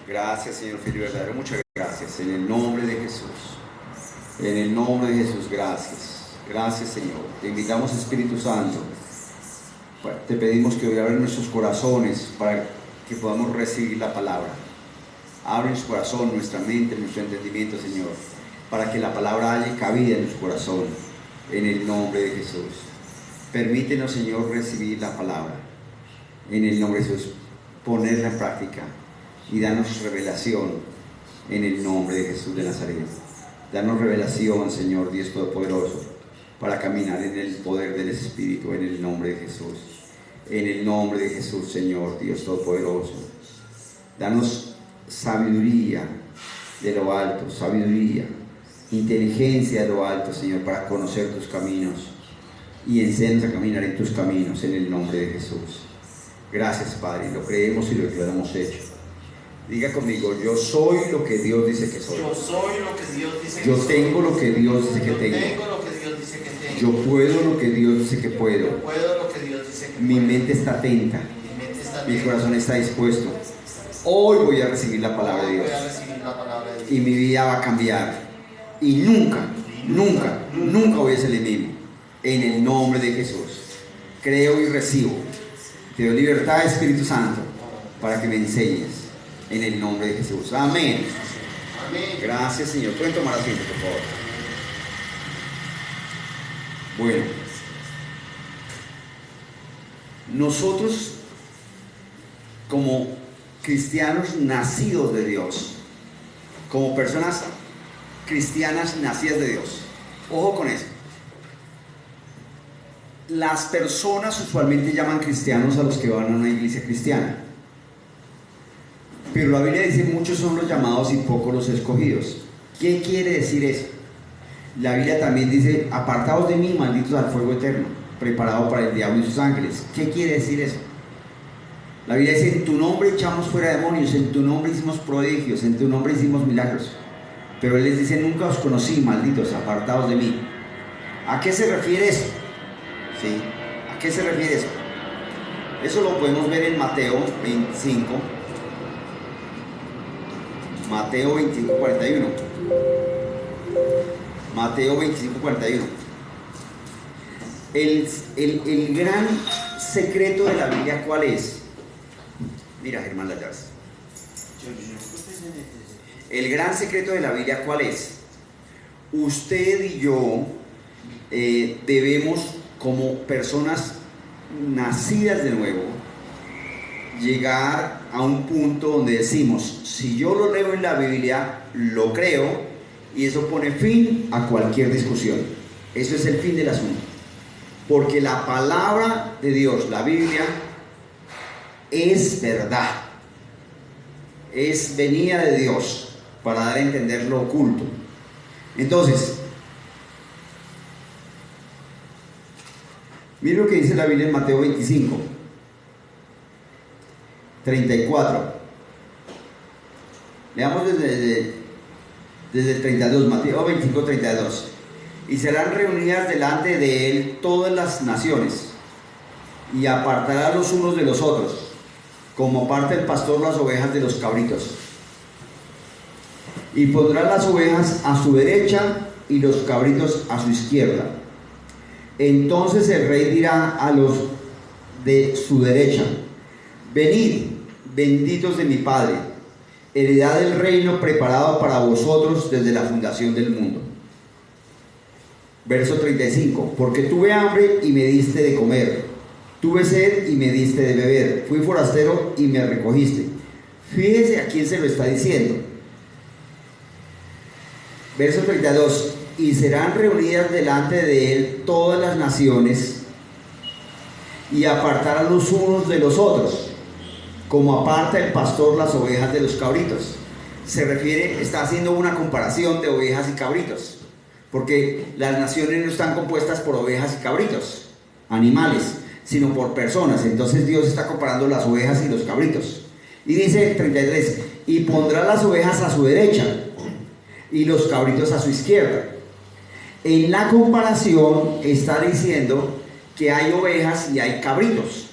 Gracias, Señor fiel y verdadero. Muchas gracias. En el nombre de Jesús. En el nombre de Jesús, gracias. Gracias, Señor. Te invitamos, Espíritu Santo. Te pedimos que hoy abran nuestros corazones para que podamos recibir la palabra. Abre nuestro corazón, nuestra mente, nuestro entendimiento, Señor, para que la palabra haya cabida en nuestro corazón. En el nombre de Jesús. Permítenos, Señor, recibir la palabra. En el nombre de Jesús. Ponerla en práctica. Y danos revelación en el nombre de Jesús de Nazaret. Danos revelación, Señor Dios Todopoderoso, para caminar en el poder del Espíritu, en el nombre de Jesús. En el nombre de Jesús, Señor Dios Todopoderoso. Danos sabiduría de lo alto, sabiduría, inteligencia de lo alto, Señor, para conocer tus caminos. Y enséñanos a caminar en tus caminos, en el nombre de Jesús. Gracias, Padre, lo creemos y lo declaramos hecho. Diga conmigo, yo soy lo que Dios dice que soy. Yo soy lo que Dios dice que Yo soy. tengo lo que Dios dice que Yo tengo. tengo lo que Dios dice que tengo. Yo puedo lo que Dios dice que puedo. Yo puedo lo que Dios dice que Mi puedo. mente está atenta. Mi mente está Mi atenta. corazón está dispuesto. Hoy voy a recibir la palabra de Dios. Voy a recibir la palabra de Dios. Y mi vida va a cambiar. Y nunca voy a ser el mismo. En el nombre de Jesús. Creo y recibo. Te doy libertad, Espíritu Santo, para que me enseñes. En el nombre de Jesús. Amén. Amén. Gracias, Señor. Pueden tomar asiento, por favor. Bueno. Nosotros, como cristianos nacidos de Dios, como personas cristianas nacidas de Dios, ojo con eso. Las personas usualmente llaman cristianos a los que van a una iglesia cristiana. Pero la Biblia dice, muchos son los llamados y pocos los escogidos. ¿Qué quiere decir eso? La Biblia también dice, apartados de mí, malditos al fuego eterno, preparado para el diablo y sus ángeles. ¿Qué quiere decir eso? La Biblia dice, en tu nombre echamos fuera demonios, en tu nombre hicimos prodigios, en tu nombre hicimos milagros. Pero Él les dice, nunca os conocí, malditos, apartados de mí. ¿A qué se refiere eso? ¿Sí? ¿A qué se refiere eso? Eso lo podemos ver en Mateo 25. Mateo 25, 41. Mateo 25, 41. El gran secreto de la Biblia, ¿cuál es? Mira, Germán Layas. El gran secreto de la Biblia, ¿cuál es? Usted y yo debemos, como personas nacidas de nuevo, llegar a un punto donde decimos, si yo lo leo en la Biblia, lo creo, y eso pone fin a cualquier discusión. Eso es el fin del asunto. Porque la palabra de Dios, la Biblia, es verdad. Es venida de Dios para dar a entender lo oculto. Entonces, mire lo que dice la Biblia en Mateo 25. 34. Leamos desde el 32, Mateo 25, 32. Y serán reunidas delante de él todas las naciones, y apartará los unos de los otros, como parte el pastor las ovejas de los cabritos. Y pondrá las ovejas a su derecha y los cabritos a su izquierda. Entonces el rey dirá a los de su derecha, venid, benditos de mi Padre, heredad del reino preparado para vosotros desde la fundación del mundo. Verso 35. Porque tuve hambre y me diste de comer, tuve sed y me diste de beber, fui forastero y me recogiste. Fíjese a quién se lo está diciendo. Verso 32. Y serán reunidas delante de él todas las naciones, y apartarán los unos de los otros, como aparta el pastor las ovejas de los cabritos. Se refiere, está haciendo una comparación de ovejas y cabritos, porque las naciones no están compuestas por ovejas y cabritos, animales, sino por personas. Entonces Dios está comparando las ovejas y los cabritos. Y dice el 33, y pondrá las ovejas a su derecha y los cabritos a su izquierda. En la comparación está diciendo que hay ovejas y hay cabritos.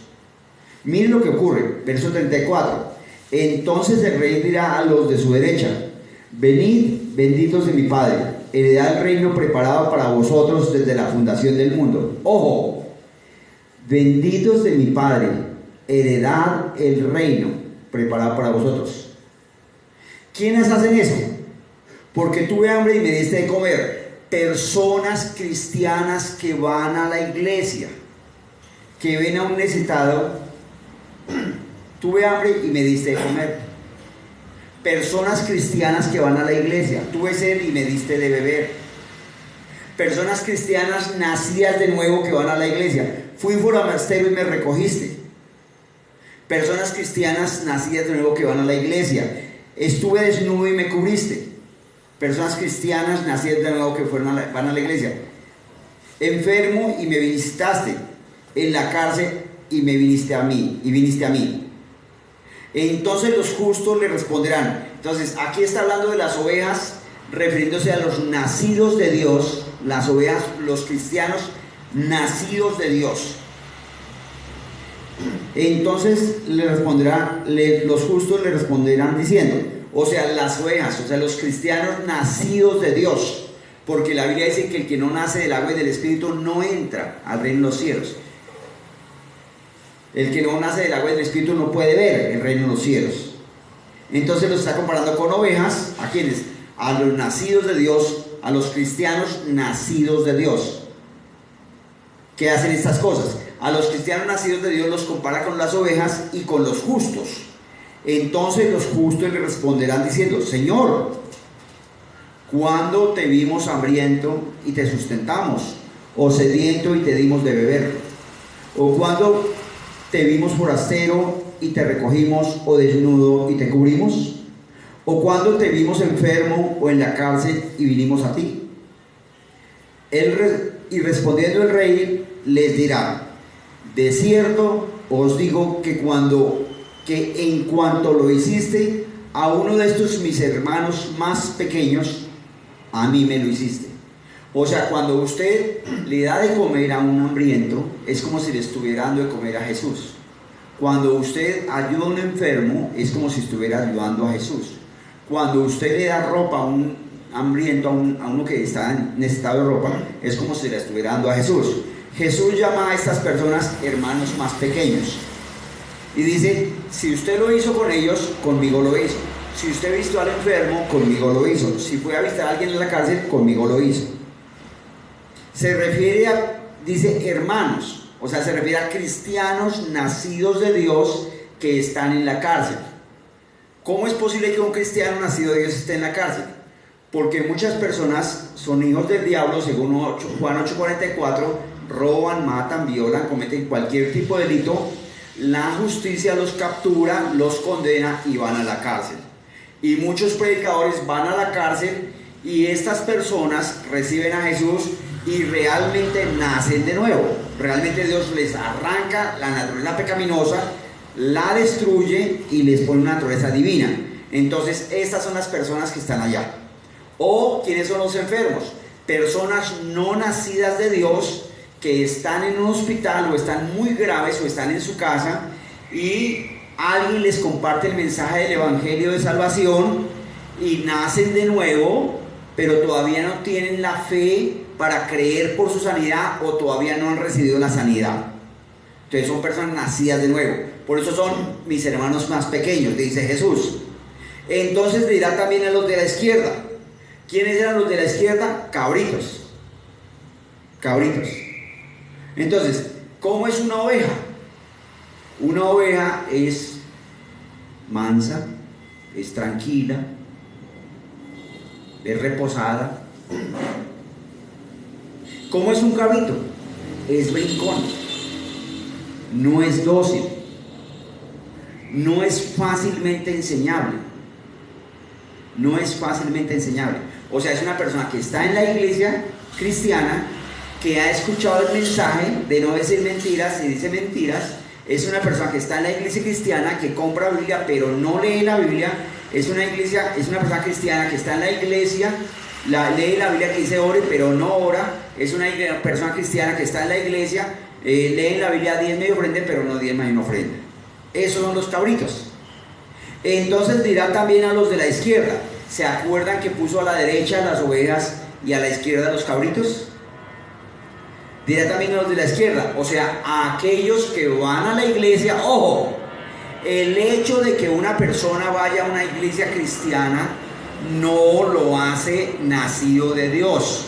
Miren lo que ocurre, verso 34. Entonces el rey dirá a los de su derecha: venid, benditos de mi Padre, heredad el reino preparado para vosotros desde la fundación del mundo. Ojo, benditos de mi Padre, heredad el reino preparado para vosotros. ¿Quiénes hacen eso? Porque tuve hambre y me diste de comer. Personas cristianas que van a la iglesia, que ven a un necesitado. Tuve hambre y me diste de comer. Personas cristianas que van a la iglesia. Tuve sed y me diste de beber. Personas cristianas nacidas de nuevo que van a la iglesia. Fui forastero y me recogiste. Personas cristianas nacidas de nuevo que van a la iglesia. Estuve desnudo y me cubriste. Personas cristianas nacidas de nuevo que van a la iglesia. Enfermo y me visitaste. En la cárcel y viniste a mí. Entonces los justos le responderán. Entonces aquí está hablando de las ovejas, refiriéndose a los nacidos de Dios. Las ovejas, los cristianos nacidos de Dios. Entonces los justos le responderán diciendo, o sea, las ovejas, o sea, los cristianos nacidos de Dios, porque la Biblia dice que el que no nace del agua y del Espíritu no entra al reino de los cielos. El que no nace del agua y del Espíritu no puede ver el reino de los cielos. Entonces lo está comparando con ovejas. ¿A quiénes? A los nacidos de Dios, a los cristianos nacidos de Dios, que hacen estas cosas. A los cristianos nacidos de Dios los compara con las ovejas y con los justos. Entonces los justos le responderán diciendo, Señor, ¿cuándo te vimos hambriento y te sustentamos? ¿O sediento y te dimos de beber? ¿O cuándo te vimos forastero y te recogimos, o desnudo y te cubrimos? ¿O cuándo te vimos enfermo o en la cárcel y vinimos a ti? Y respondiendo el rey les dirá, de cierto os digo que en cuanto lo hiciste a uno de estos mis hermanos más pequeños, a mí me lo hiciste. O sea, cuando usted le da de comer a un hambriento, es como si le estuviera dando de comer a Jesús. Cuando usted ayuda a un enfermo, es como si estuviera ayudando a Jesús. Cuando usted le da ropa a un hambriento, a uno que está necesitado de ropa, es como si le estuviera dando a Jesús. Jesús llama a estas personas hermanos más pequeños. Y dice, si usted lo hizo con ellos, conmigo lo hizo. Si usted vistió al enfermo, conmigo lo hizo. Si fue a visitar a alguien en la cárcel, conmigo lo hizo. Se refiere dice hermanos, o sea, se refiere a cristianos nacidos de Dios que están en la cárcel. ¿Cómo es posible que un cristiano nacido de Dios esté en la cárcel? Porque muchas personas son hijos del diablo, según Juan 8:44, roban, matan, violan, cometen cualquier tipo de delito. La justicia los captura, los condena y van a la cárcel. Y muchos predicadores van a la cárcel y estas personas reciben a Jesús y realmente nacen de nuevo. Realmente Dios les arranca la naturaleza pecaminosa, la destruye y les pone una naturaleza divina. Entonces estas son las personas que están allá. ¿O quiénes son los enfermos? Personas no nacidas de Dios que están en un hospital o están muy graves o están en su casa y alguien les comparte el mensaje del evangelio de salvación y nacen de nuevo, pero todavía no tienen la fe para creer por su sanidad o todavía no han recibido la sanidad. Entonces son personas nacidas de nuevo. Por eso son mis hermanos más pequeños, dice Jesús. Entonces le dirá también a los de la izquierda. ¿Quiénes eran los de la izquierda? Cabritos. Cabritos. Entonces, ¿cómo es una oveja? Una oveja es mansa, es tranquila, es reposada. ¿Cómo es un cabrito? Es brincón, no es dócil, no es fácilmente enseñable. No es fácilmente enseñable. O sea, es una persona que está en la iglesia cristiana, que ha escuchado el mensaje de no decir mentiras y dice mentiras. Es una persona que está en la iglesia cristiana, que compra Biblia pero no lee la Biblia. Es una persona cristiana que está en la iglesia, lee la Biblia que dice ore pero no ora. Es una persona cristiana que está en la iglesia, lee en la Biblia diezma y ofrenda pero no diezma y no ofrenda. Esos son los cabritos. Entonces dirá también a los de la izquierda, ¿se acuerdan que puso a la derecha las ovejas y a la izquierda los cabritos? Dirá también a los de la izquierda, o sea, a aquellos que van a la iglesia. Ojo, el hecho de que una persona vaya a una iglesia cristiana no lo hace nacido de Dios.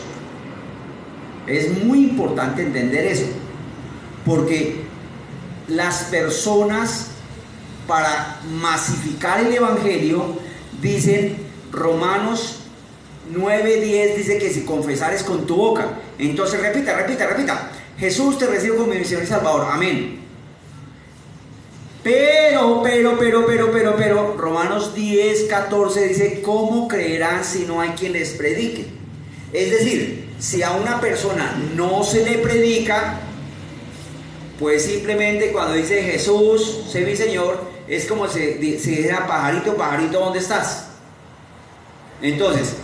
Es muy importante entender eso, porque las personas, para masificar el evangelio, dicen, Romanos 9:10 dice que si confesares con tu boca, entonces repita, Jesús te recibo como mi Señor y Salvador, amén. Pero, Romanos 10:14 dice, ¿cómo creerán si no hay quien les predique? Es decir, si a una persona no se le predica, pues simplemente cuando dice Jesús, sé mi Señor, es como si dijera, pajarito, ¿dónde estás? Entonces,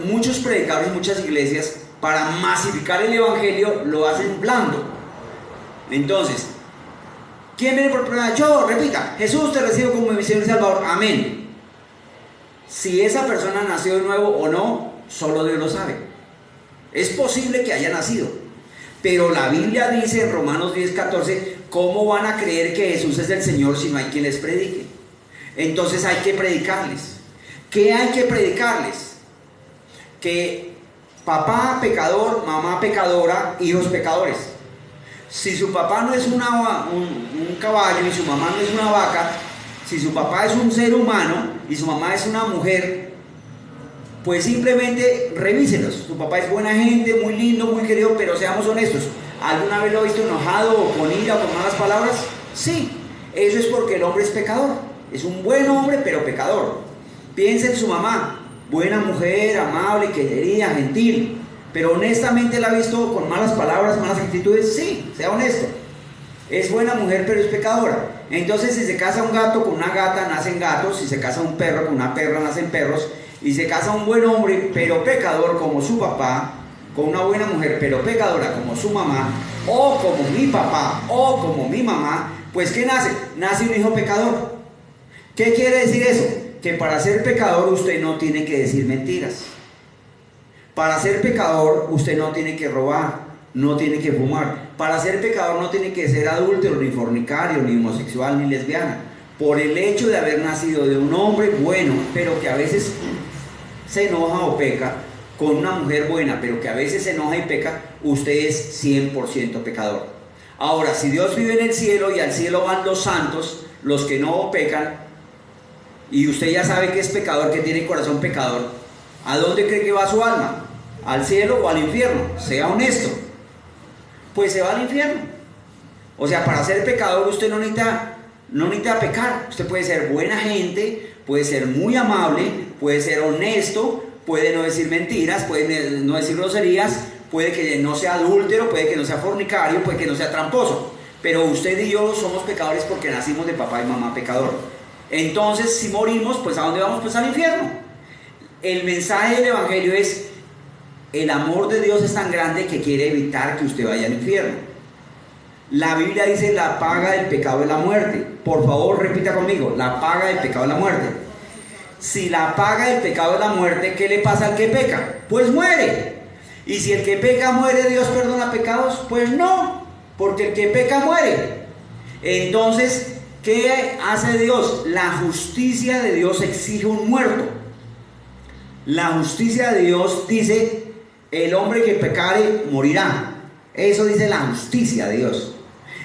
muchos predicadores, muchas iglesias, para masificar el evangelio, lo hacen blando. Entonces, ¿quién viene por primera vez? Yo, repita, Jesús te recibo como mi Señor y Salvador, amén. Si esa persona nació de nuevo o no, solo Dios lo sabe. Es posible que haya nacido, pero la Biblia dice en Romanos 10:14, ¿cómo van a creer que Jesús es el Señor si no hay quien les predique? Entonces hay que predicarles. ¿Qué hay que predicarles? Que papá pecador, mamá pecadora, hijos pecadores. Si su papá no es un caballo y su mamá no es una vaca, si su papá es un ser humano y su mamá es una mujer, pues simplemente revíselos. Su papá es buena gente, muy lindo, muy querido, pero seamos honestos, ¿alguna vez lo ha visto enojado o con ira o con malas palabras? Sí, eso es porque el hombre es pecador. Es un buen hombre, pero pecador. Piensa en su mamá, buena mujer, amable, querida, gentil, pero honestamente la ha visto con malas palabras, malas actitudes. Sí, sea honesto. Es buena mujer, pero es pecadora. Entonces, si se casa un gato con una gata, nacen gatos. Si se casa un perro con una perra, nacen perros. Y se casa un buen hombre, pero pecador, como su papá, con una buena mujer, pero pecadora, como su mamá, o como mi papá, o como mi mamá, pues ¿qué nace? Nace un hijo pecador. ¿Qué quiere decir eso? Que para ser pecador usted no tiene que decir mentiras. Para ser pecador usted no tiene que robar, no tiene que fumar. Para ser pecador no tiene que ser adúltero, ni fornicario, ni homosexual, ni lesbiana. Por el hecho de haber nacido de un hombre bueno, pero que a veces se enoja o peca, con una mujer buena, pero que a veces se enoja y peca, usted es 100% pecador. Ahora, si Dios vive en el cielo y al cielo van los santos, los que no pecan, y usted ya sabe que es pecador, que tiene corazón pecador, ¿a dónde cree que va su alma? ¿Al cielo o al infierno? Sea honesto. Pues se va al infierno. O sea, para ser pecador usted no necesita pecar. Usted puede ser buena gente, puede ser muy amable, puede ser honesto, puede no decir mentiras, puede no decir groserías, puede que no sea adúltero, puede que no sea fornicario, puede que no sea tramposo. Pero usted y yo somos pecadores porque nacimos de papá y mamá pecador. Entonces, si morimos, pues ¿a dónde vamos? Pues al infierno. El mensaje del evangelio es: el amor de Dios es tan grande que quiere evitar que usted vaya al infierno. La Biblia dice: la paga del pecado es la muerte. Por favor, repita conmigo: la paga del pecado es la muerte. Si la paga del pecado es la muerte, ¿qué le pasa al que peca? Pues muere. Y si el que peca muere, ¿Dios perdona pecados? Pues no, porque el que peca muere. Entonces, ¿qué hace Dios? La justicia de Dios exige un muerto. La justicia de Dios dice: el hombre que pecare morirá. Eso dice la justicia de Dios.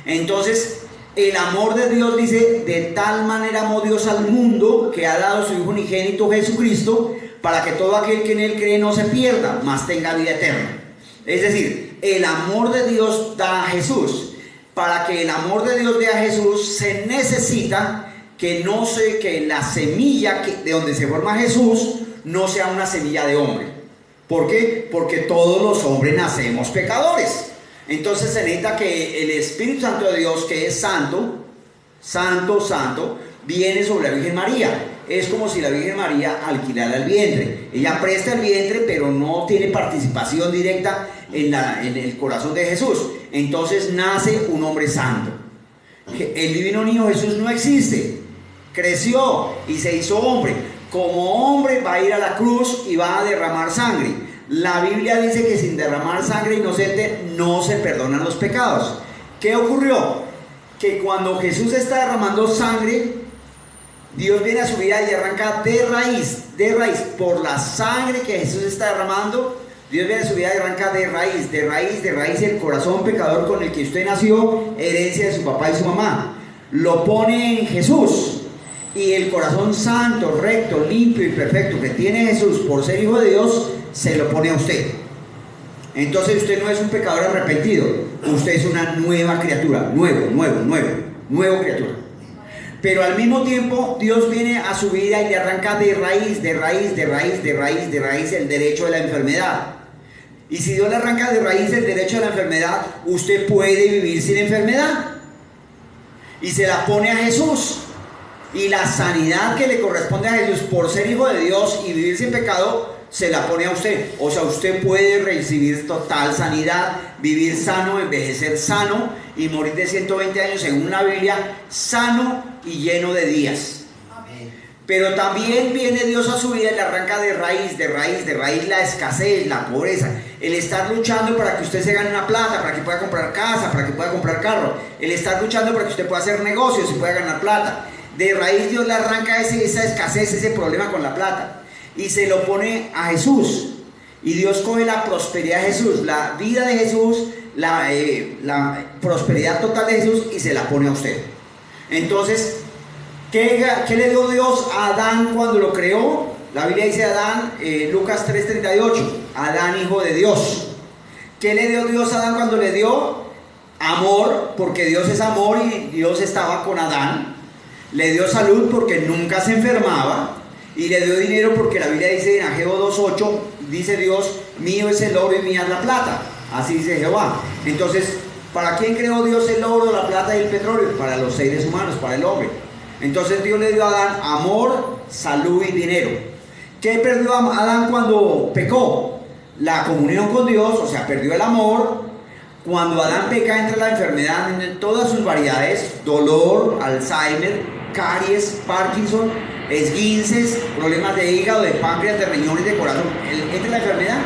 Entonces, el amor de Dios dice: de tal manera amó Dios al mundo que ha dado a su Hijo unigénito Jesucristo, para que todo aquel que en él cree no se pierda, mas tenga vida eterna. Es decir, el amor de Dios da a Jesús. Para que el amor de Dios dé a Jesús, se necesita que la semilla de donde se forma Jesús no sea una semilla de hombre. ¿Por qué? Porque todos los hombres nacemos pecadores. Entonces se necesita que el Espíritu Santo de Dios, que es santo, viene sobre la Virgen María. Es como si la Virgen María alquilara el vientre. Ella presta el vientre, pero no tiene participación directa en el corazón de Jesús. Entonces nace un hombre santo. El divino niño Jesús no existe. creció y se hizo hombre. Como hombre va a ir a la cruz y va a derramar sangre. La Biblia dice que sin derramar sangre inocente no se perdonan los pecados. ¿Qué ocurrió? Que cuando Jesús está derramando sangre, Dios viene a su vida y arranca de raíz, por la sangre que Jesús está derramando. Dios viene a su vida y arranca de raíz el corazón pecador con el que usted nació, herencia de su papá y su mamá. Lo pone en Jesús, y el corazón santo, recto, limpio y perfecto que tiene Jesús por ser hijo de Dios, se lo pone a usted. Entonces usted no es un pecador arrepentido, usted es una nueva criatura, nuevo criatura. Pero al mismo tiempo Dios viene a su vida y le arranca de raíz el derecho de la enfermedad. Y si Dios le arranca de raíz el derecho de la enfermedad, usted puede vivir sin enfermedad. Y se la pone a Jesús. Y la sanidad que le corresponde a Jesús por ser hijo de Dios y vivir sin pecado, se la pone a usted. O sea, usted puede recibir total sanidad, vivir sano, envejecer sano y morir de 120 años según la Biblia, sano y lleno de días. Amén. Pero también viene Dios a su vida y le arranca de raíz la escasez, la pobreza, el estar luchando para que usted se gane una plata, para que pueda comprar casa, para que pueda comprar carro, el estar luchando para que usted pueda hacer negocios y pueda ganar plata. De raíz Dios le arranca esa escasez, ese problema con la plata, y se lo pone a Jesús. Y Dios coge la prosperidad de Jesús, la vida de Jesús, la prosperidad total de Jesús, y se la pone a usted. Entonces, ¿qué le dio Dios a Adán cuando lo creó? La Biblia dice Adán, Lucas 3:38, Adán hijo de Dios. ¿Qué le dio Dios a Adán cuando le dio? Amor, porque Dios es amor y Dios estaba con Adán. Le dio salud porque nunca se enfermaba. Y le dio dinero porque la Biblia dice en Ageo 2:8, dice Dios, mío es el oro y mía es la plata. Así dice Jehová. Entonces, ¿para quién creó Dios el oro, la plata y el petróleo? Para los seres humanos, para el hombre. Entonces Dios le dio a Adán amor, salud y dinero. ¿Qué perdió Adán cuando pecó? La comunión con Dios, o sea, perdió el amor. Cuando Adán peca entra la enfermedad en todas sus variedades: dolor, Alzheimer, caries, Parkinson, esguinces, problemas de hígado, de páncreas, de riñones, de corazón. Entra la enfermedad.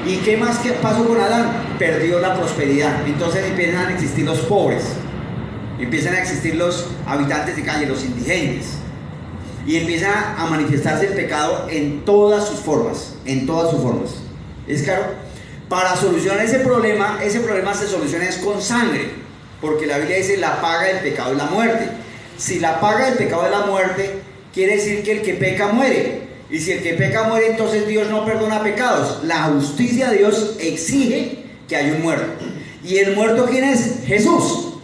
¿Y qué más que pasó con Adán? Perdió la prosperidad. Entonces empiezan a existir los pobres, empiezan a existir los habitantes de calle, los indigentes, y empieza a manifestarse el pecado en todas sus formas, ¿es claro? Para solucionar ese problema se soluciona es con sangre, porque la Biblia dice la paga del pecado es la muerte. Si la paga del pecado es la muerte, quiere decir que el que peca muere. Y si el que peca muere, entonces Dios no perdona pecados. La justicia de Dios exige que haya un muerto. ¿Y el muerto quién es? Jesús.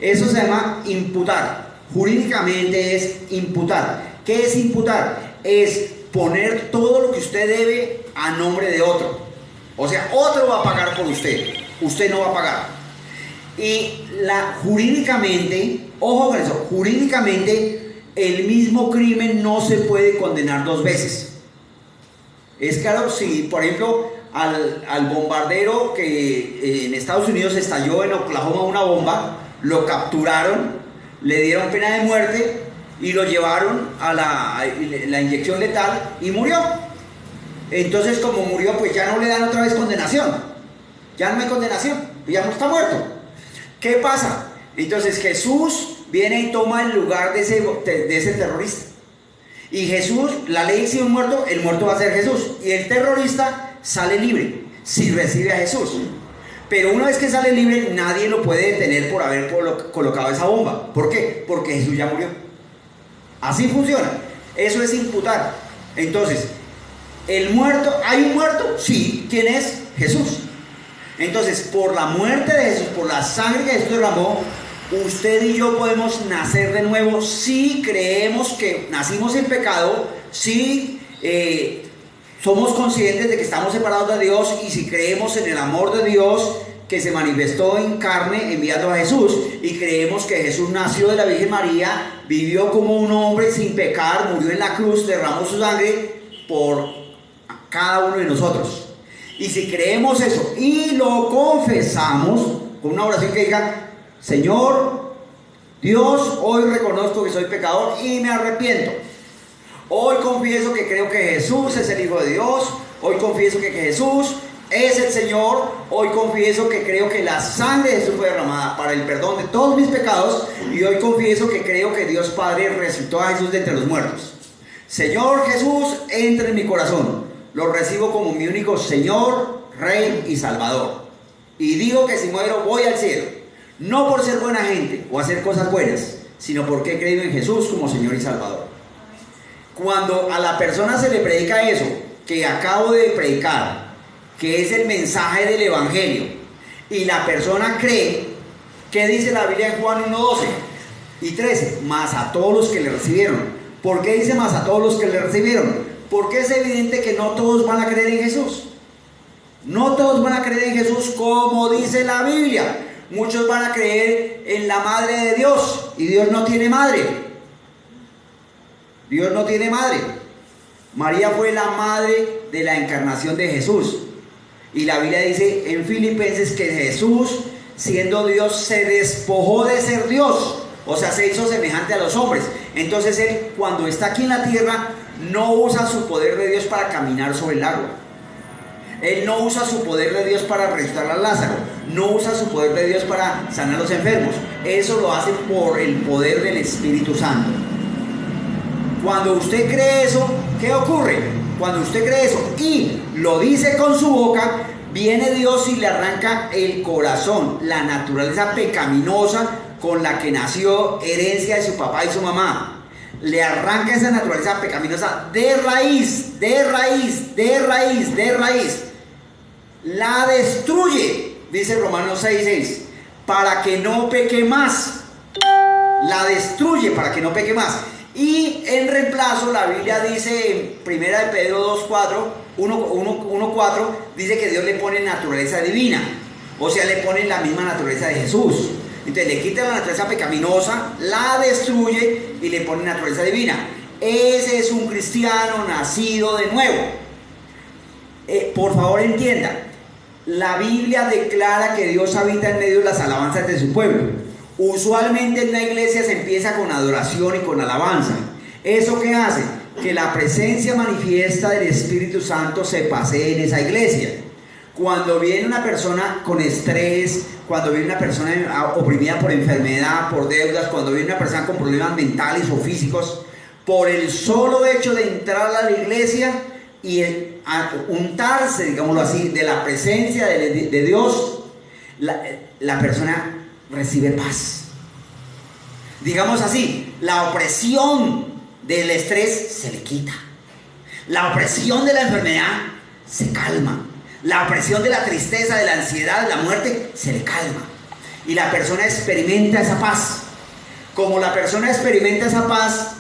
Eso se llama imputar. Jurídicamente es imputar. ¿Qué es imputar? Es poner todo lo que usted debe a nombre de otro. O sea, otro va a pagar por usted. Usted no va a pagar. Y jurídicamente, ojo con eso, jurídicamente el mismo crimen no se puede condenar dos veces. Es claro, si por ejemplo al bombardero que en Estados Unidos estalló en Oklahoma una bomba, lo capturaron, le dieron pena de muerte y lo llevaron a la inyección letal y murió. Entonces, como murió, pues ya no le dan otra vez condenación. Ya no hay condenación, ya no está muerto. ¿Qué pasa? Entonces Jesús viene y toma el lugar de ese terrorista. Y Jesús, la ley dice un muerto, el muerto va a ser Jesús. Y el terrorista sale libre si recibe a Jesús. Pero una vez que sale libre, nadie lo puede detener por haber colocado esa bomba. ¿Por qué? Porque Jesús ya murió. Así funciona. Eso es imputar. Entonces, ¿el muerto? ¿Hay un muerto? Sí. ¿Quién es? Jesús. Entonces, por la muerte de Jesús, por la sangre que Jesús derramó, usted y yo podemos nacer de nuevo si creemos que nacimos en pecado, si somos conscientes de que estamos separados de Dios y si creemos en el amor de Dios que se manifestó en carne enviando a Jesús, y creemos que Jesús nació de la Virgen María, vivió como un hombre sin pecar, murió en la cruz, derramó su sangre por cada uno de nosotros. Y si creemos eso y lo confesamos con una oración que diga: Señor Dios, hoy reconozco que soy pecador y me arrepiento. Hoy confieso que creo que Jesús es el Hijo de Dios. Hoy confieso que Jesús es el Señor. Hoy confieso que creo que la sangre de Jesús fue derramada para el perdón de todos mis pecados. Y hoy confieso que creo que Dios Padre resucitó a Jesús de entre los muertos. Señor Jesús, entra en mi corazón. Lo recibo como mi único Señor, Rey y Salvador. Y digo que si muero voy al cielo. No por ser buena gente o hacer cosas buenas, sino porque he creído en Jesús como Señor y Salvador. Cuando a la persona se le predica eso que acabo de predicar, que es el mensaje del Evangelio, y la persona cree, ¿qué dice la Biblia en Juan 1:12 y 13? Más a todos los que le recibieron. ¿Por qué dice más a todos los que le recibieron? Porque es evidente que no todos van a creer en Jesús. No todos van a creer en Jesús como dice la Biblia. Muchos van a creer en la madre de Dios, y Dios no tiene madre. Dios no tiene madre. María fue la madre de la encarnación de Jesús. Y la Biblia dice en Filipenses que Jesús, siendo Dios, se despojó de ser Dios. O sea, se hizo semejante a los hombres. Entonces Él, cuando está aquí en la tierra, no usa su poder de Dios para caminar sobre el agua. Él no usa su poder de Dios para resucitar a Lázaro. No usa su poder de Dios para sanar a los enfermos. Eso lo hace por el poder del Espíritu Santo. Cuando usted cree eso, ¿qué ocurre? Cuando usted cree eso y lo dice con su boca, viene Dios y le arranca el corazón, la naturaleza pecaminosa con la que nació, herencia de su papá y su mamá. Le arranca esa naturaleza pecaminosa de raíz, de raíz, de raíz, de raíz. La destruye, dice Romanos 6:6, para que no peque más. La destruye para que no peque más. Y en reemplazo, la Biblia dice en 1 de Pedro 1:4, dice que Dios le pone naturaleza divina. O sea, le pone la misma naturaleza de Jesús. Entonces le quita la naturaleza pecaminosa, la destruye y le pone naturaleza divina. Ese es un cristiano nacido de nuevo. Por favor, entienda. La Biblia declara que Dios habita en medio de las alabanzas de su pueblo. Usualmente en la iglesia se empieza con adoración y con alabanza. ¿Eso qué hace? Que la presencia manifiesta del Espíritu Santo se pasee en esa iglesia. Cuando viene una persona con estrés, cuando viene una persona oprimida por enfermedad, por deudas, cuando viene una persona con problemas mentales o físicos, por el solo hecho de entrar a la iglesia y untarse, digámoslo así, de la presencia de Dios, la persona recibe paz. Digamos así, la opresión del estrés se le quita. La opresión de la enfermedad se calma. La opresión de la tristeza, de la ansiedad, de la muerte, se le calma. Y la persona experimenta esa paz. Como la persona experimenta esa paz,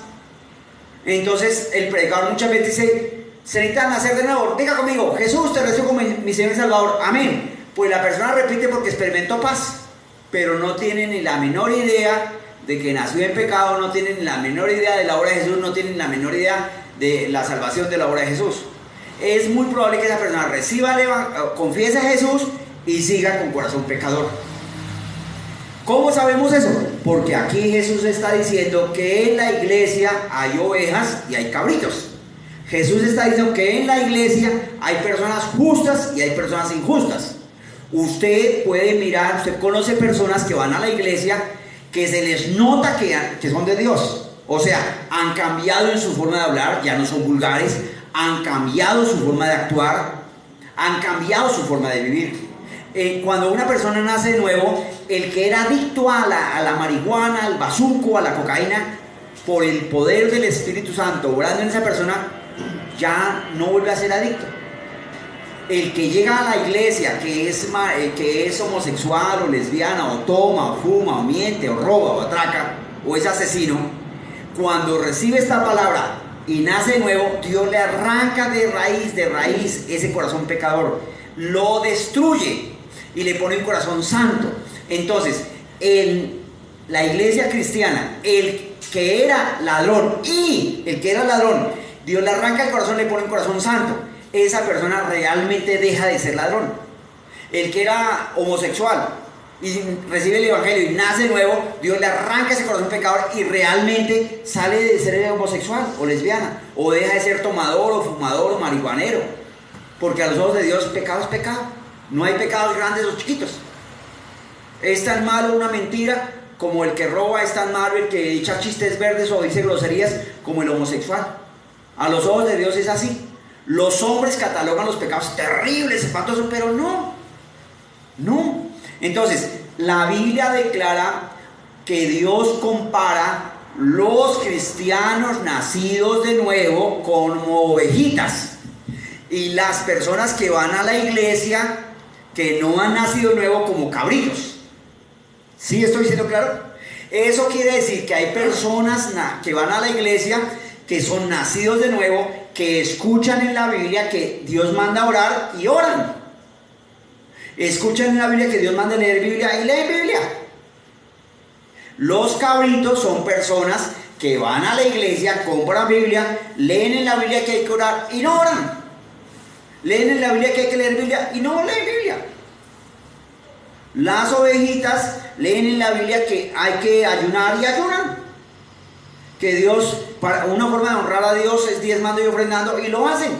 entonces el predicador muchas veces dice: se necesita nacer de nuevo. Diga conmigo: Jesús, te recibo como mi Señor y Salvador. Amén. Pues la persona repite porque experimentó paz, pero no tiene ni la menor idea de que nació en pecado, no tiene ni la menor idea de la obra de Jesús, no tiene ni la menor idea de la salvación de la obra de Jesús. Es muy probable que esa persona confiese a Jesús y siga con corazón pecador. ¿Cómo sabemos eso? Porque aquí Jesús está diciendo que en la iglesia hay ovejas y hay cabritos. Jesús está diciendo que en la iglesia hay personas justas y hay personas injustas. Usted puede mirar, usted conoce personas que van a la iglesia que se les nota que son de Dios. O sea, han cambiado en su forma de hablar, ya no son vulgares, han cambiado su forma de actuar, han cambiado su forma de vivir. Cuando una persona nace de nuevo, el que era adicto a la marihuana, al bazuco, a la cocaína, por el poder del Espíritu Santo obrando en esa persona, ya no vuelve a ser adicto. El que llega a la iglesia que es homosexual o lesbiana, o toma, o fuma, o miente, o roba, o atraca, o es asesino, cuando recibe esta palabra y nace de nuevo, Dios le arranca de raíz ese corazón pecador, lo destruye y le pone un corazón santo. Entonces, en la iglesia cristiana, el que era ladrón, Dios le arranca el corazón, le pone un corazón santo. Esa persona realmente deja de ser ladrón. El que era homosexual, y recibe el evangelio y nace de nuevo, Dios le arranca ese corazón pecador y realmente sale de ser homosexual o lesbiana, o deja de ser tomador o fumador o marihuanero, porque a los ojos de Dios pecado es pecado. No hay pecados grandes o chiquitos. Es tan malo una mentira como el que roba, es tan malo el que echa chistes verdes o dice groserías como el homosexual. A los ojos de Dios es así. Los hombres catalogan los pecados terribles, espantosos, pero no. Entonces, la Biblia declara que Dios compara los cristianos nacidos de nuevo como ovejitas, y las personas que van a la iglesia que no han nacido de nuevo como cabritos. ¿Sí estoy diciendo claro? Eso quiere decir que hay personas que van a la iglesia que son nacidos de nuevo, que escuchan en la Biblia que Dios manda a orar y oran. Escuchan en la Biblia que Dios manda a leer Biblia y leen Biblia. Los cabritos son personas que van a la iglesia, compran Biblia, leen en la Biblia que hay que orar y no oran. Leen en la Biblia que hay que leer Biblia y no leen Biblia. Las ovejitas leen en la Biblia que hay que ayunar y ayunan. Que Dios, para una forma de honrar a Dios es diezmando y ofrendando, y lo hacen.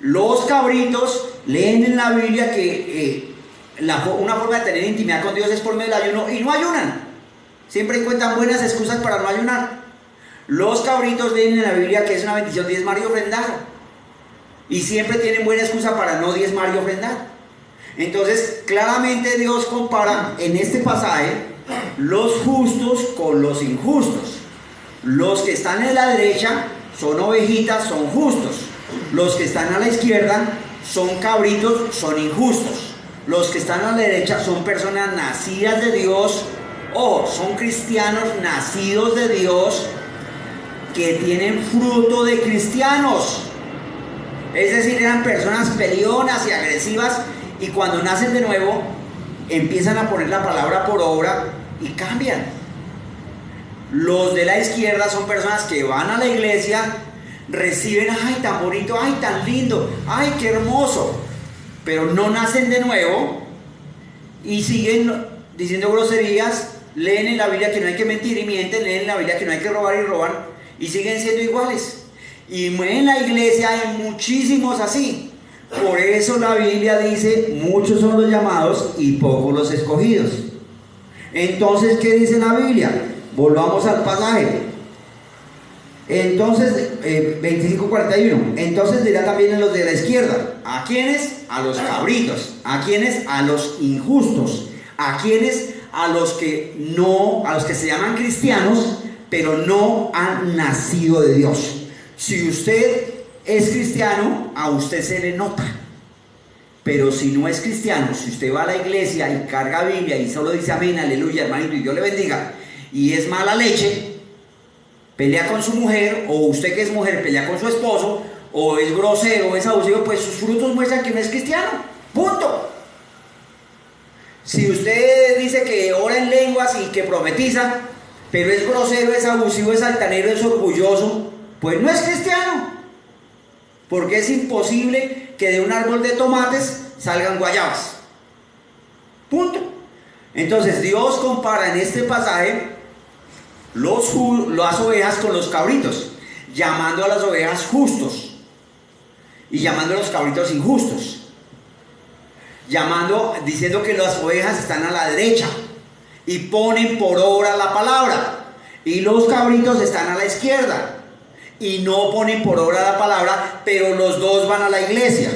Los cabritos leen en la Biblia que una forma de tener intimidad con Dios es por medio del ayuno y no ayunan. Siempre encuentran buenas excusas para no ayunar. Los cabritos leen en la Biblia que es una bendición diezmar y ofrendar, y siempre tienen buena excusa para no diezmar y ofrendar. Entonces, claramente Dios compara en este pasaje los justos con los injustos. Los que están en la derecha son ovejitas, son justos. Los que están a la izquierda son cabritos, son injustos. Los que están a la derecha son personas nacidas de Dios, o son cristianos nacidos de Dios que tienen fruto de cristianos. Es decir, eran personas peleonas y agresivas, y cuando nacen de nuevo empiezan a poner la palabra por obra y cambian. Los de la izquierda son personas que van a la iglesia, reciben, ay, tan bonito, ay, tan lindo, ay, qué hermoso, pero no nacen de nuevo y siguen diciendo groserías, leen en la Biblia que no hay que mentir y mienten, leen en la Biblia que no hay que robar y roban, y siguen siendo iguales. Y en la iglesia hay muchísimos así. Por eso la Biblia dice, muchos son los llamados y pocos los escogidos. Entonces, ¿qué dice la Biblia? Volvamos al pasaje. Entonces, 25:41. Entonces dirá también a los de la izquierda. ¿A quiénes? A los cabritos. ¿A quiénes? A los injustos. ¿A quiénes? A los que se llaman cristianos, pero no han nacido de Dios. Si usted es cristiano, a usted se le nota. Pero si no es cristiano, si usted va a la iglesia y carga Biblia y solo dice amén, aleluya, hermanito, y Dios le bendiga, y es mala leche, pelea con su mujer, o usted que es mujer pelea con su esposo, o es grosero, o es abusivo, pues sus frutos muestran que no es cristiano. Punto. Si usted dice que ora en lenguas y que profetiza, pero es grosero, es abusivo, es altanero, es orgulloso, pues no es cristiano. Porque es imposible que de un árbol de tomates salgan guayabas. Punto. Entonces Dios compara en este pasaje las ovejas con los cabritos, llamando a las ovejas justos y llamando a los cabritos injustos, diciendo que las ovejas están a la derecha y ponen por obra la palabra, y los cabritos están a la izquierda y no ponen por obra la palabra, pero los dos van a la iglesia.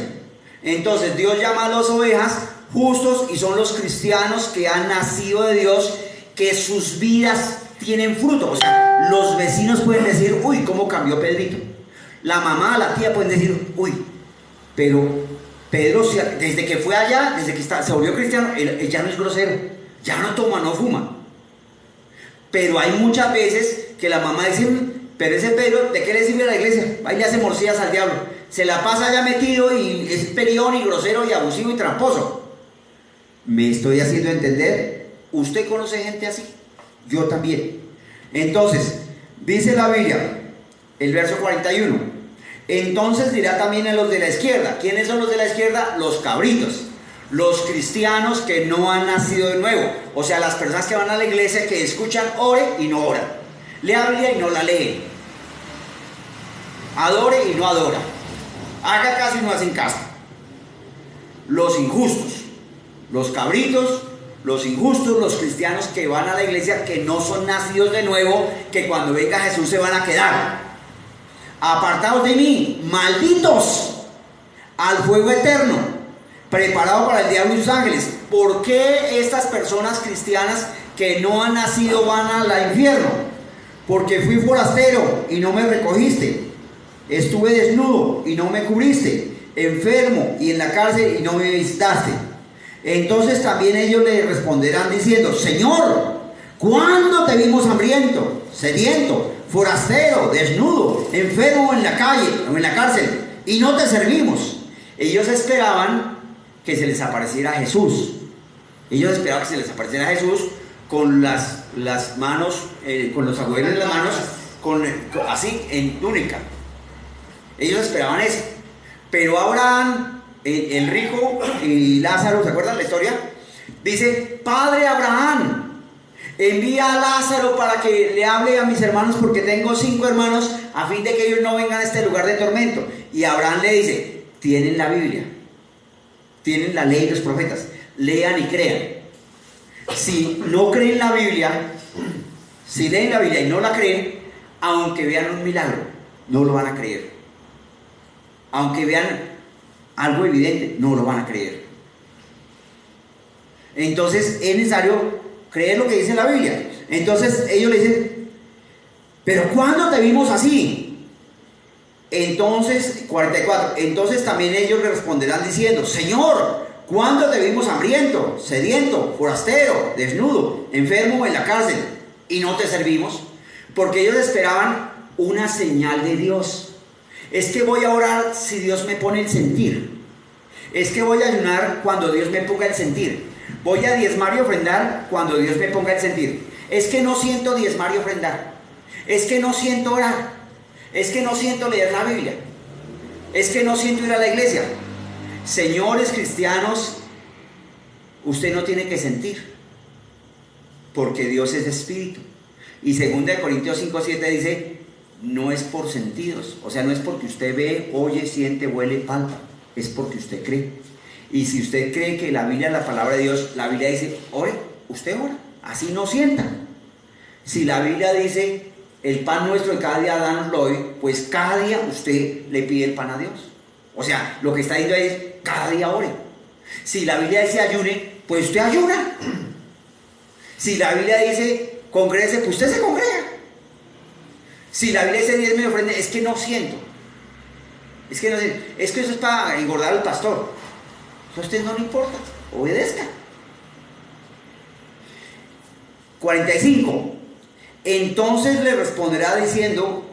Entonces Dios llama a las ovejas justos, y son los cristianos que han nacido de Dios, que sus vidas tienen fruto. O sea, los vecinos pueden decir, uy, cómo cambió Pedrito. La mamá, la tía pueden decir, uy, pero Pedro, desde que fue allá, desde que se volvió cristiano, él ya no es grosero, ya no toma, no fuma. Pero hay muchas veces que la mamá dice, pero ese Pedro, ¿de qué le sirve a la iglesia? Ahí le hace morcillas al diablo. Se la pasa allá metido y es peleón y grosero y abusivo y tramposo. ¿Me estoy haciendo entender? ¿Usted conoce gente así? Yo también. Entonces, dice la Biblia, el verso 41. Entonces dirá también a los de la izquierda. ¿Quiénes son los de la izquierda? Los cabritos. los cristianos que no han nacido de nuevo. O sea, las personas que van a la iglesia, que escuchan, ore y no oran. Lea la Biblia y no la leen. Adore y no adora. Haga caso y no hacen caso. Los injustos, los cabritos, los injustos, los cristianos que van a la iglesia, que no son nacidos de nuevo, que cuando venga Jesús se van a quedar. Apartados de mí, malditos, al fuego eterno, preparado para el diablo y sus ángeles. ¿Por qué estas personas cristianas que no han nacido van al infierno? Porque fui forastero y no me recogiste, estuve desnudo y no me cubriste, enfermo y en la cárcel y no me visitaste. Entonces también ellos le responderán diciendo: Señor, ¿cuándo te vimos hambriento, sediento, forastero, desnudo, enfermo en la calle o en la cárcel y no te servimos? Ellos esperaban que se les apareciera Jesús. Ellos esperaban que se les apareciera Jesús con las manos, con los agujeros en las manos, así en túnica. Ellos esperaban eso. Pero Abraham, el rico y Lázaro, ¿se acuerdan la historia? Dice: Padre Abraham, envía a Lázaro para que le hable a mis hermanos, porque tengo 5 hermanos, a fin de que ellos no vengan a este lugar de tormento. Y Abraham le dice: tienen la Biblia, tienen la ley y los profetas, lean y crean. Si no creen la Biblia, si leen la Biblia y no la creen, aunque vean un milagro, no lo van a creer. Aunque vean algo evidente, no lo van a creer. Entonces es necesario creer lo que dice la Biblia. Entonces ellos le dicen: ¿pero cuándo te vimos así? Entonces, 44, entonces también ellos le responderán diciendo: Señor, ¿cuándo te vimos hambriento, sediento, forastero, desnudo, enfermo en la cárcel y no te servimos? Porque ellos esperaban una señal de Dios. Es que voy a orar si Dios me pone el sentir. Es que voy a ayunar cuando Dios me ponga el sentir. Voy a diezmar y ofrendar cuando Dios me ponga el sentir. Es que no siento diezmar y ofrendar. Es que no siento orar. Es que no siento leer la Biblia. Es que no siento ir a la iglesia. Señores cristianos, usted no tiene que sentir, porque Dios es espíritu. Y 2 Corintios 5:7 dice: no es por sentidos, o sea, no es porque usted ve, oye, siente, huele, palpa, es porque usted cree. Y si usted cree que la Biblia es la palabra de Dios, la Biblia dice: ore, usted ora, así no sienta. Si la Biblia dice: el pan nuestro de cada día danoslo hoy, pues cada día usted le pide el pan a Dios. O sea, lo que está diciendo es: cada día ore. Si la Biblia dice ayune, pues usted ayuna. Si la Biblia dice congrese, pues usted se congrega. Si la Biblia dice diezme y ofrende, es que no siento. Es que no siento. Es que eso es para engordar al pastor. Eso a usted no le importa. Obedezca. 45. Entonces le responderá diciendo: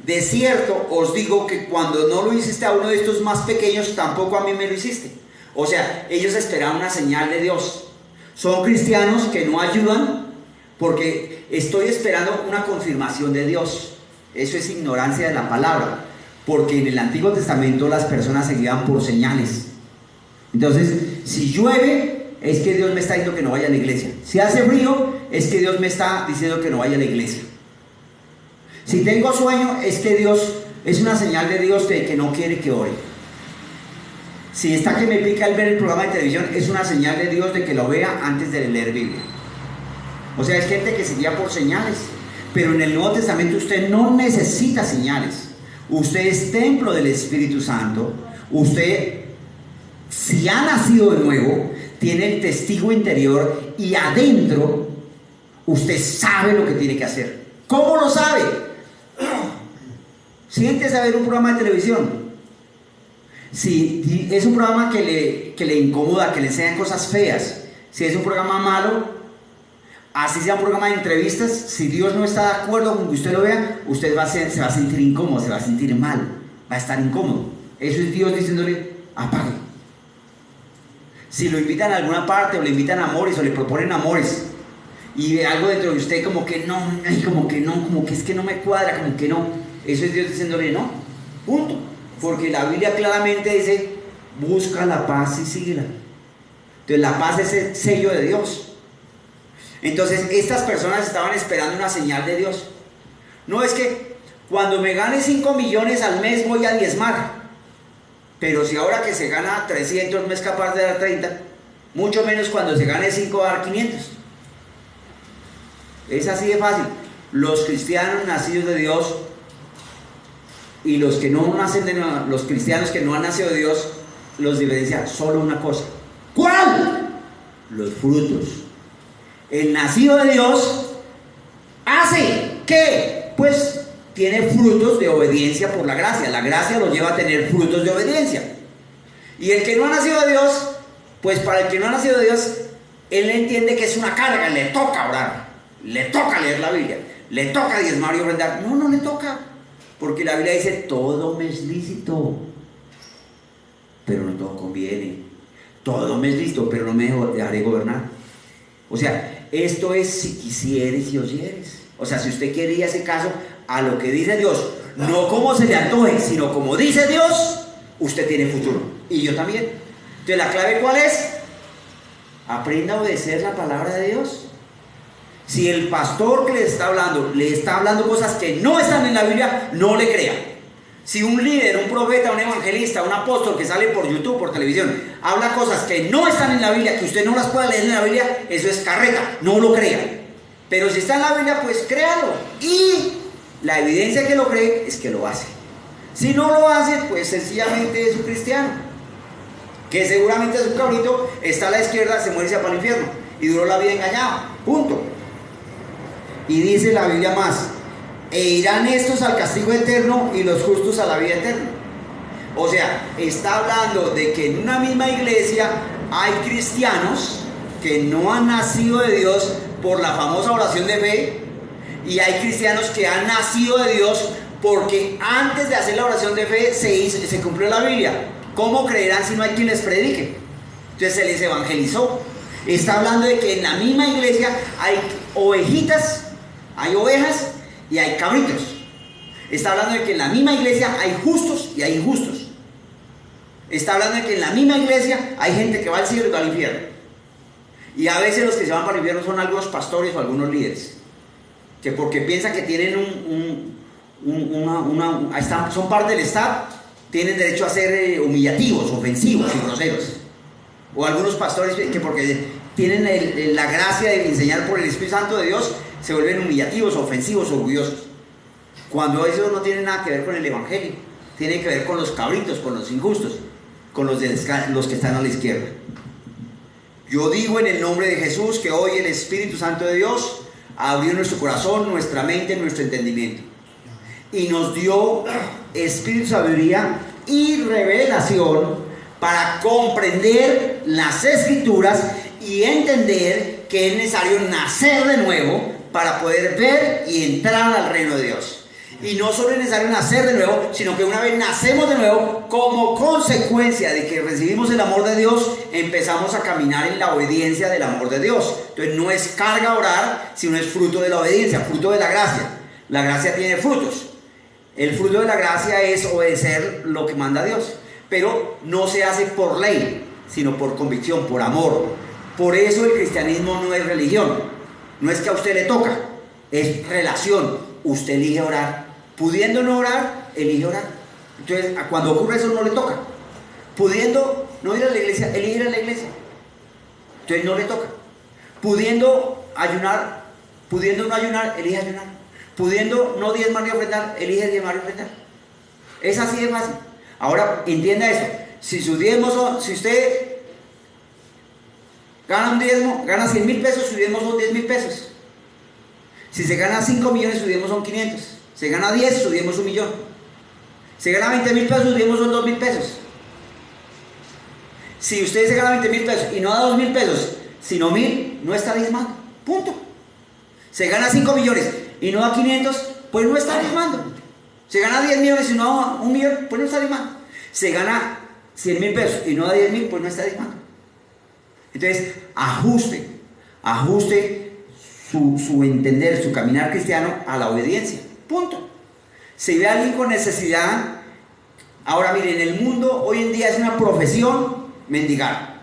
de cierto os digo que cuando no lo hiciste a uno de estos más pequeños, tampoco a mí me lo hiciste. O sea, ellos esperaban una señal de Dios. Son cristianos que no ayudan porque estoy esperando una confirmación de Dios. Eso es ignorancia de la palabra, porque en el Antiguo Testamento las personas se guiaban por señales. Entonces, si llueve, es que Dios me está diciendo que no vaya a la iglesia. Si hace frío, es que Dios me está diciendo que no vaya a la iglesia. Si tengo sueño, es que Dios, es una señal de Dios de que no quiere que ore. Si está que me pica el ver el programa de televisión, es una señal de Dios de que lo vea antes de leer Biblia. O sea, es gente que se guía por señales. Pero en el Nuevo Testamento usted no necesita señales. Usted es templo del Espíritu Santo. Usted, si ha nacido de nuevo, tiene el testigo interior, y adentro usted sabe lo que tiene que hacer. ¿Cómo lo sabe? Siéntese a ver un programa de televisión. Si es un programa que le incomoda, que le enseñan cosas feas, si es un programa malo, así sea un programa de entrevistas, si Dios no está de acuerdo con que usted lo vea, usted se va a sentir incómodo, se va a sentir mal, va a estar incómodo. Eso es Dios diciéndole: apague. Si lo invitan a alguna parte, o le invitan a amores, o le proponen amores, y ve algo dentro de usted como que no, como que es que no me cuadra, como que no, eso es Dios diciéndole no, punto. Porque la Biblia claramente dice: busca la paz y síguela. Entonces la paz es el sello de Dios. Entonces estas personas estaban esperando una señal de Dios. No es que cuando me gane 5 millones al mes voy a diezmar, pero si ahora que se gana 300 me es capaz de dar 30, mucho menos cuando se gane 5 va a dar 500. Es así de fácil. Los cristianos nacidos de Dios y los que no nacen de los cristianos que no han nacido de Dios, los diferencia solo una cosa. ¿Cuál? Los frutos. El nacido de Dios hace ¿qué? Pues tiene frutos de obediencia por la gracia. La gracia lo lleva a tener frutos de obediencia. Y el que no ha nacido de Dios, pues para el que no ha nacido de Dios, él entiende que es una carga, le toca orar, le toca leer la Biblia, le toca diezmar y ofrendar. No, no le toca, porque la Biblia dice, todo me es lícito, pero no todo conviene. Todo me es lícito, pero no me dejaré gobernar. O sea, esto es si quisieres y oyeres. O sea, si usted quiere ir a ese caso a lo que dice Dios, no como se le antoje, sino como dice Dios, usted tiene futuro. Y yo también. Entonces, ¿la clave cuál es? Aprenda a obedecer la palabra de Dios. Si el pastor que le está hablando cosas que no están en la Biblia, no le crea. Si un líder, un profeta, un evangelista, un apóstol que sale por YouTube, por televisión, habla cosas que no están en la Biblia, que usted no las pueda leer en la Biblia, eso es carreta, no lo crea. Pero si está en la Biblia, pues créalo. Y la evidencia que lo cree es que lo hace. Si no lo hace, pues sencillamente es un cristiano, que seguramente es un cabrito, está a la izquierda, se muere y se va para el infierno, y duró la vida engañado, punto. Y dice la Biblia más, e irán estos al castigo eterno y los justos a la vida eterna. O sea, está hablando de que en una misma iglesia hay cristianos que no han nacido de Dios por la famosa oración de fe, y hay cristianos que han nacido de Dios porque antes de hacer la oración de fe se cumplió la Biblia. ¿Cómo creerán si no hay quien les predique? Entonces se les evangelizó. Está hablando de que en la misma iglesia hay ovejitas, hay ovejas y hay cabritos. Está hablando de que en la misma iglesia hay justos y hay injustos. Está hablando de que en la misma iglesia hay gente que va al cielo y va al infierno. Y a veces los que se van para el infierno son algunos pastores o algunos líderes, que porque piensan que tienen son parte del Estado, tienen derecho a ser humillativos, ofensivos y groseros. O algunos pastores que porque tienen la gracia de enseñar por el Espíritu Santo de Dios, se vuelven humillativos, ofensivos, orgullosos. Cuando eso no tiene nada que ver con el Evangelio, tiene que ver con los cabritos, con los injustos, con los que están a la izquierda. Yo digo en el nombre de Jesús que hoy el Espíritu Santo de Dios abrió nuestro corazón, nuestra mente, nuestro entendimiento, y nos dio espíritu de sabiduría y revelación para comprender las Escrituras y entender que es necesario nacer de nuevo para poder ver y entrar al reino de Dios. Y no solo es necesario nacer de nuevo, sino que una vez nacemos de nuevo, como consecuencia de que recibimos el amor de Dios, empezamos a caminar en la obediencia del amor de Dios. Entonces no es carga orar, sino es fruto de la obediencia, fruto de la gracia. La gracia tiene frutos. El fruto de la gracia es obedecer lo que manda Dios, pero no se hace por ley, sino por convicción, por amor. Por eso el cristianismo no es religión, no es que a usted le toca, es relación. Usted elige orar, pudiendo no orar, elige orar. Entonces cuando ocurre eso no le toca. Pudiendo no ir a la iglesia, elige ir a la iglesia, entonces no le toca. Pudiendo ayunar, pudiendo no ayunar, elige ayunar. Pudiendo no diezmar ni ofrendar, elige diezmar y ofrendar. Es así de fácil. Ahora entienda esto: si sus diezmos son, si usted gana un diezmo, gana 100,000 pesos, sus diezmos son 10,000 pesos. Si se gana 5 millones, sus diezmos son 500. Se gana 10, sus diezmos son 1,000,000. Se gana 20,000 pesos, sus diezmos son 2,000 pesos. Si usted se gana 20,000 pesos y no da 2,000 pesos, sino 1,000, no está diezmando. Punto. Se gana 5 millones y no da 500, pues no está diezmando. Se gana 10 millones y no da 1 millón, pues no está diezmando. Se gana 100,000 pesos y no da 10,000, pues no está diezmando. Entonces, ajuste su entender, su caminar cristiano a la obediencia. Punto. Si ve a alguien con necesidad, ahora mire, en el mundo hoy en día es una profesión mendigar.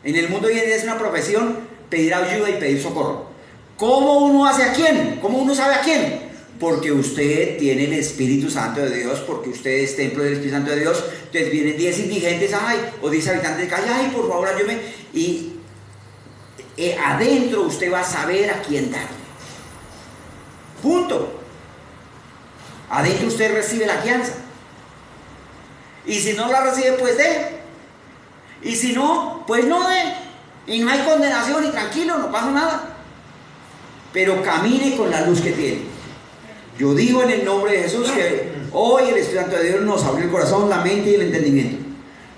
En el mundo hoy en día es una profesión pedir ayuda y pedir socorro. ¿Cómo uno hace a quién? ¿Cómo uno sabe a quién? Porque usted tiene el Espíritu Santo de Dios, porque usted es templo del Espíritu Santo de Dios. Entonces vienen 10 indigentes, ay, o 10 habitantes de calle, ay, por favor, ayúdeme. Y adentro usted va a saber a quién darle. Punto. Adentro usted recibe la guianza. Y si no la recibe, pues dé. Y si no, pues no dé. Y no hay condenación y tranquilo, no pasa nada. Pero camine con la luz que tiene. Yo digo en el nombre de Jesús que hoy el Espíritu Santo de Dios nos abrió el corazón, la mente y el entendimiento.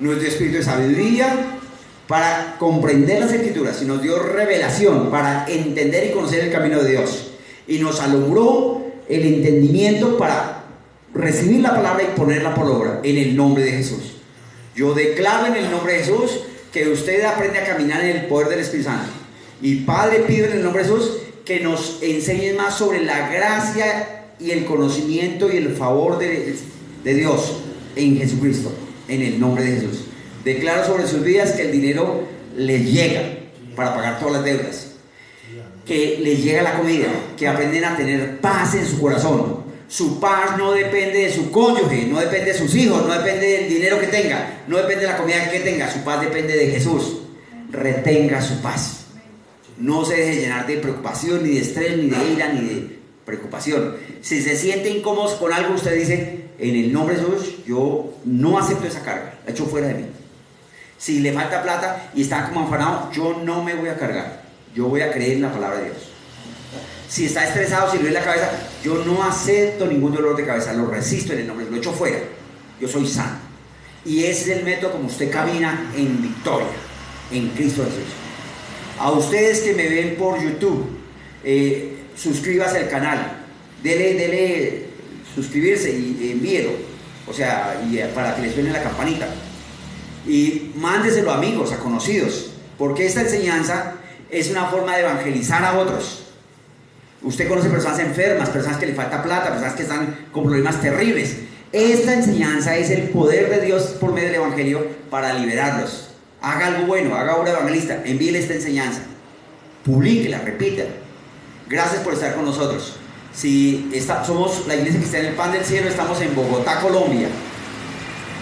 Nuestro espíritu de sabiduría para comprender las Escrituras, y nos dio revelación para entender y conocer el camino de Dios. Y nos alumbró el entendimiento para recibir la palabra y ponerla por obra en el nombre de Jesús. Yo declaro en el nombre de Jesús que usted aprende a caminar en el poder del Espíritu Santo. Y Padre, pido en el nombre de Jesús que nos enseñen más sobre la gracia y el conocimiento y el favor de Dios en Jesucristo, en el nombre de Jesús. Declaro sobre sus vidas que el dinero les llega para pagar todas las deudas, que les llega la comida, que aprenden a tener paz en su corazón. Su paz no depende de su cónyuge, no depende de sus hijos, no depende del dinero que tenga, no depende de la comida que tenga. Su paz depende de Jesús. Retenga su paz. No se deje llenar de preocupación, ni de estrés, ni de ira, ni de preocupación. Si se siente incómodo con algo, usted dice, en el nombre de Jesús, yo no acepto esa carga, la echo fuera de mí. Si le falta plata y está como afanado, yo no me voy a cargar, yo voy a creer en la palabra de Dios. Si está estresado, si le duele la cabeza, yo no acepto ningún dolor de cabeza, lo resisto en el nombre de Dios, lo echo fuera. Yo soy sano. Y ese es el método como usted camina en victoria, en Cristo Jesús. A ustedes que me ven por YouTube, suscríbase al canal, dele suscribirse y envíelo, o sea, para que les suene la campanita. Y mándeselo a amigos, a conocidos, porque esta enseñanza es una forma de evangelizar a otros. Usted conoce personas enfermas, personas que le falta plata, personas que están con problemas terribles. Esta enseñanza es el poder de Dios por medio del Evangelio para liberarlos. Haga algo bueno, haga obra evangelista, envíele esta enseñanza, publíquela, repítela. Gracias por estar con nosotros. Somos la Iglesia Cristiana del Pan del Cielo, estamos en Bogotá, Colombia.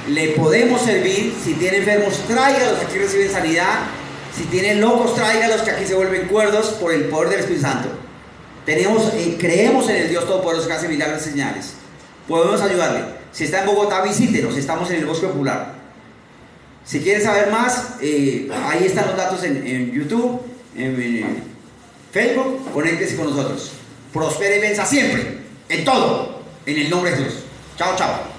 Le podemos servir. Si tiene enfermos, tráigalos, que aquí reciben sanidad. Si tienen locos, tráigalos, que aquí se vuelven cuerdos por el poder del Espíritu Santo. Creemos en el Dios Todopoderoso que hace milagros y señales. Podemos ayudarle. Si está en Bogotá, visítenos. Estamos en el Bosque Popular. Si quieren saber más, ahí están los datos en YouTube, en Facebook. Conéctese con nosotros. Prospere y venza siempre, en todo, en el nombre de Jesús. Chao, chao.